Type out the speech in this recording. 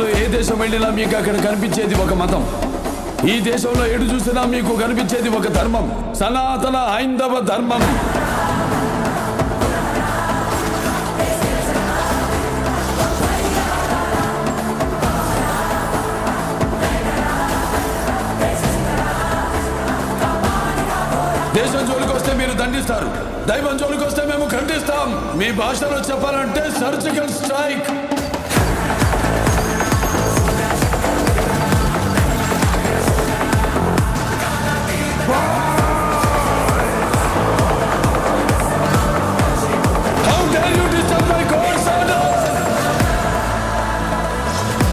ప్రపంచంలో ఏ దేశం వెళ్ళినా మీకు అక్కడ కనిపించేది ఒక మతం. ఈ దేశంలో ఎటు చూసినా మీకు కనిపించేది ఒక ధర్మం, సనాతన హైందవ ధర్మం. దేశం జోలికి వస్తే మీరు దండిస్తారు, దైవం జోలికి వస్తే మేము ఖండిస్తాం. మీ భాషలో చెప్పాలంటే సర్జికల్ స్ట్రైక్.